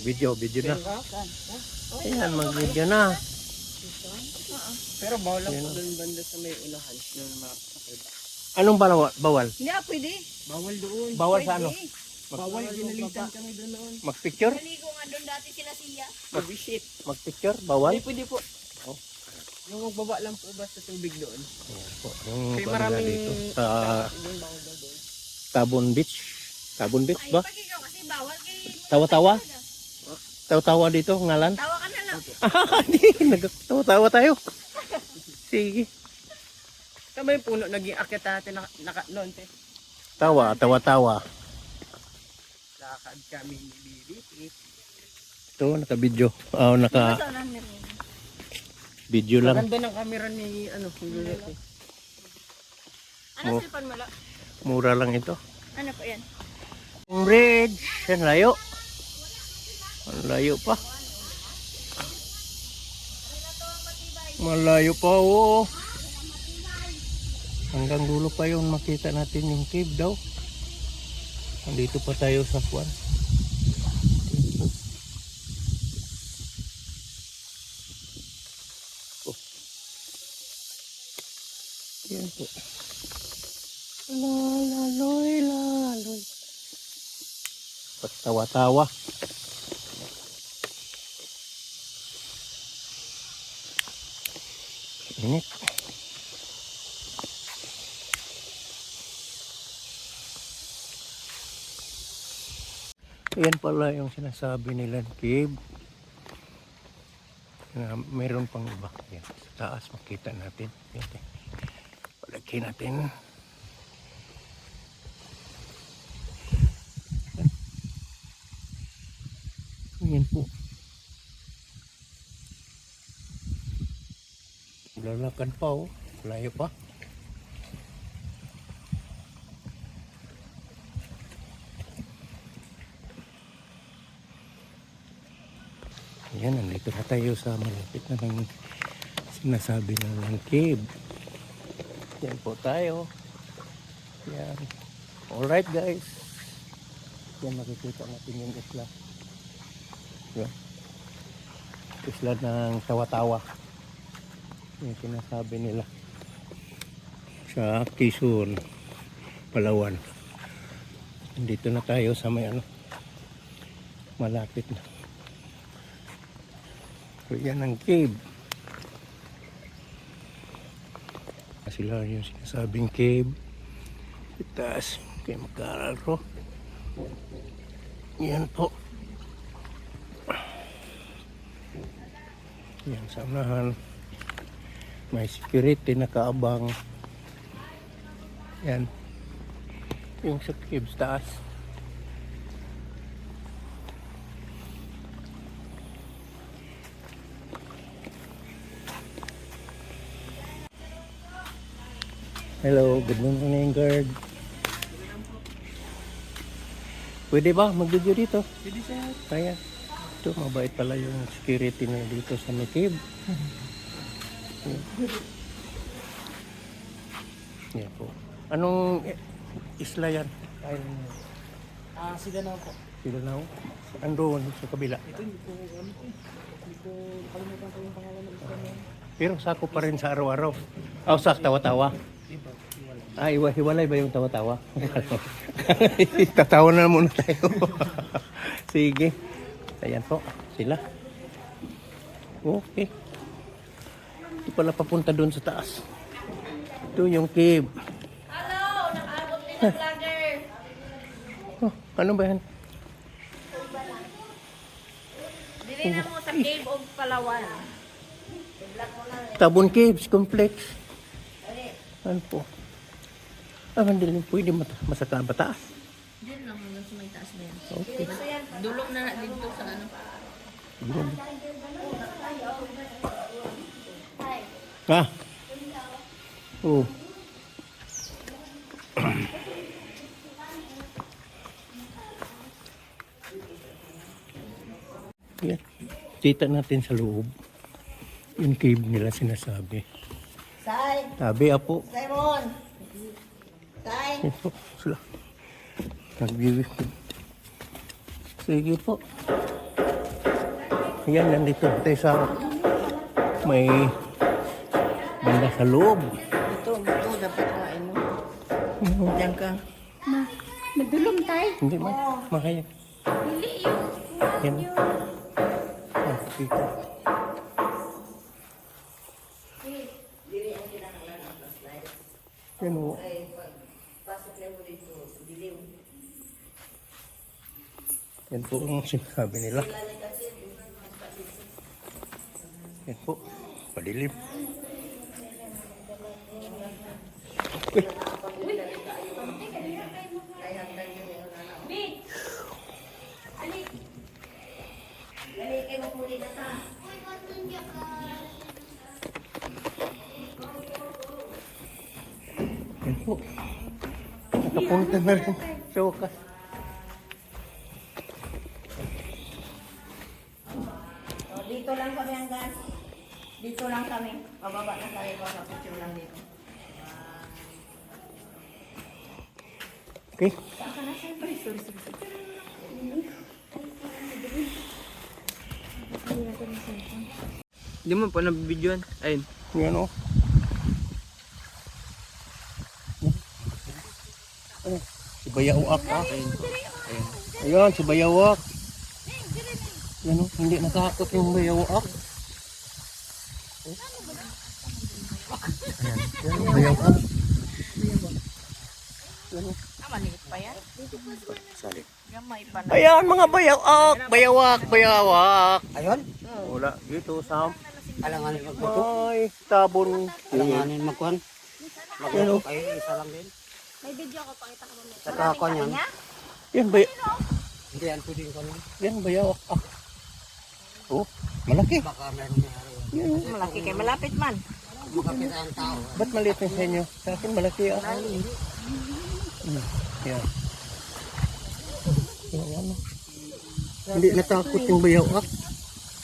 Video na. Ayan, mag-video na. Pero bawal lang po doon banda sa may unahan. Yung makakakita. Anong bawal? Hindi pwede. Bawal doon. Bawal sa ano? Bawal, ginalitan kami doon noon. Mag-picture? Naligo nga doon dati sila siya. Mag-visit. Mag-picture? Bawal? Pwede po. Oh. Yung magbaba lang po ba sa tubig doon? Ayan po. Yung Kaya pala maraming dito sa doon bawal daw doon. Tabon Beach. Tabon Beach Ay, ba? pag ikaw kasi bawal kay... Tawa-tawa? Tawa-tawa dito, ngalan? Tawa ka na lang. Hindi, nagtawa-tawa tayo. Sige. Tama yung puno, naging akyat natin noon. Tawa-tawa. Lakad kami ni Bibi. Ito, naka-video. Naka-video lang. Maganda ng camera ni Lulete. Ano Oh. silpan mo lang? Mura lang ito. Ano po yan? Yung bridge. Yan, layo. Ang layo pa. Malayo pa, oo. Hanggang dulo pa yun makita natin yung cave daw. Nandito pa tayo sa Juan. Oh. Yan po. Laloy. Pagtawa-tawa. Init. Yan pala yung sinasabi nila cave. Meron pang iba. Yan, sa taas makita natin. Yan, palagay natin. Yan po. Lalakan pa oh. Layo pa. Ayan, nandito na tayo sa malapit na ng sinasabi ng cave. Yan po tayo. Yan. Alright guys. Yan, makikita natin yung isla. Yan. Isla ng Tawa-Tawa. Yung sinasabi nila sa Quezon, Palawan. Dito na tayo sa may malapit na. So yan ang cave. Sila yung sinasabing cave. Itaas kayo magkararo. Yan po. Yan sa unahan. May security nakaabang. Yan. Yung sa caves taas. Hello, good morning guard. Pwede ba mag-video dito? Pwede siya. Kaya. Ito, mabait pala yung security na dito sa may cave. Yan po. Anong isla yan? Sila na po. Sila na. Andun sa kabila. Ito hindi ko nakalimutan ko yung pangalan ng isla na. Pero sako pa rin sa araw-araw. Sa Tawa-Tawa. Hiwalay ba yung Tawa-Tawa? Tatawa na muna tayo. Sige. Ayan po. Sila. Okay. Ito pala papunta doon sa taas. Ito yung cave. Hello! Nakaabot din ang vlogger. Oh, ano ba yan? Dili na mo sa Cave of Palawan. Tabon Caves Complex. Ano po? Hindi pwede masaka ba taas? Diyan lang hanggang sa may taas na yan. Okay. Dulong na dito sa ano. Yun. Ah. Oh. Yan. Kita natin sa loob. Yung cave nila sinasabi. Say! Tabi apo. Simon! Say! Ito sila. Nag-view. Sige po. Ayan, nandito tayo sa may banda sa loob. Ito dapat kain mo. Diyan ka. Madulong tayo. Hindi ba? Makaya. Dili yun. Yan. Ah, dito. Yan o. Yan po ang sinasabi nila. Yan po. Padilim. Uy. Yan po. Nakapunta na rin sa wakas. Dito lang kami hanggang. Dito lang kami. Pababa na kami. Picture lang dito. Okay. Hindi mo pa nabibidyoan. Ayun. Yan o. Si Bayawak ah. Ayan, si Bayawak. Yan o, hindi nakakot yung Bayawak. Ayan, yan o, Bayawak. Yan o. Maliit pa yan. Sali. Gamay pa na. Ayan mga Bayawak, Bayawak, Bayawak. Ayun? Wala, dito sa Alanganin magbuto. ay tabon. Alanganin magkuhan. Magbuto kayo, isa lang din. May video ko, pakita ko mamaya. Saka ako niyan. Yan, Hindi yan pwedeng ko niyan. yan Bayawak ah. Oh, malaki. Baka meron na araw. Malaki kay malapit man. Makapit ang tao. Ba't maliit na sa inyo? Sa akin malaki ah. Yan. Yan. Hindi natakot yung Bayawak.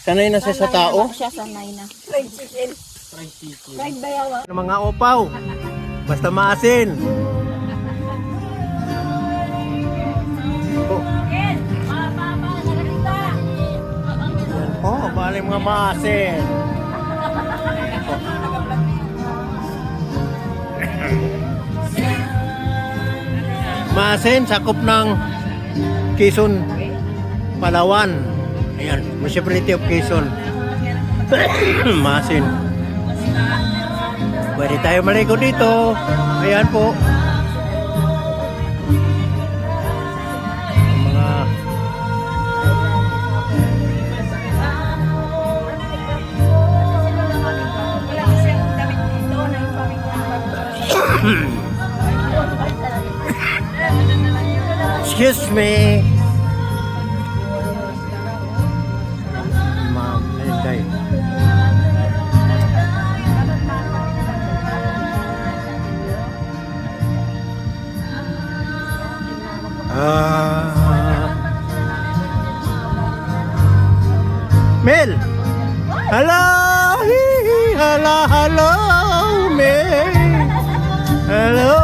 Sanay na siya sa tao. Siya sanay na. Fried chicken. Fried bayawa. Mga opaw. Basta maasin. Oh. Yan, nagalita. Oh, bali mga maasin. Maasin, sakop ng Quezon, Palawan. Ayan, Municipality of Quezon. Maasin. Pwede tayo maligo dito. Ayan po. Mga excuse me. Ma'am, okay. Mel. Hello. Hello, hello, Mel. Hello.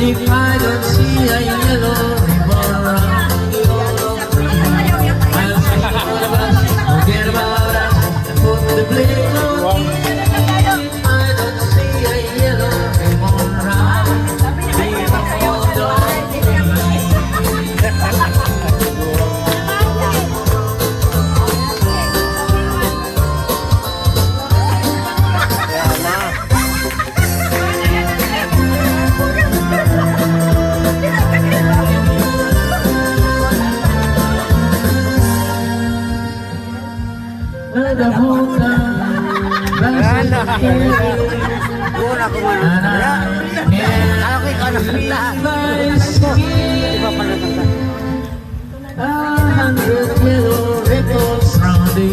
If I don't see a yellow ribbon around the old tree, I'll forget about us and put the blame on me. If I don't see a yellow ribbon around the the whole time. Wala ko man ang kaya. Ako ikaw na kanta. Iba pala kanta. 100 yellow ribbons round the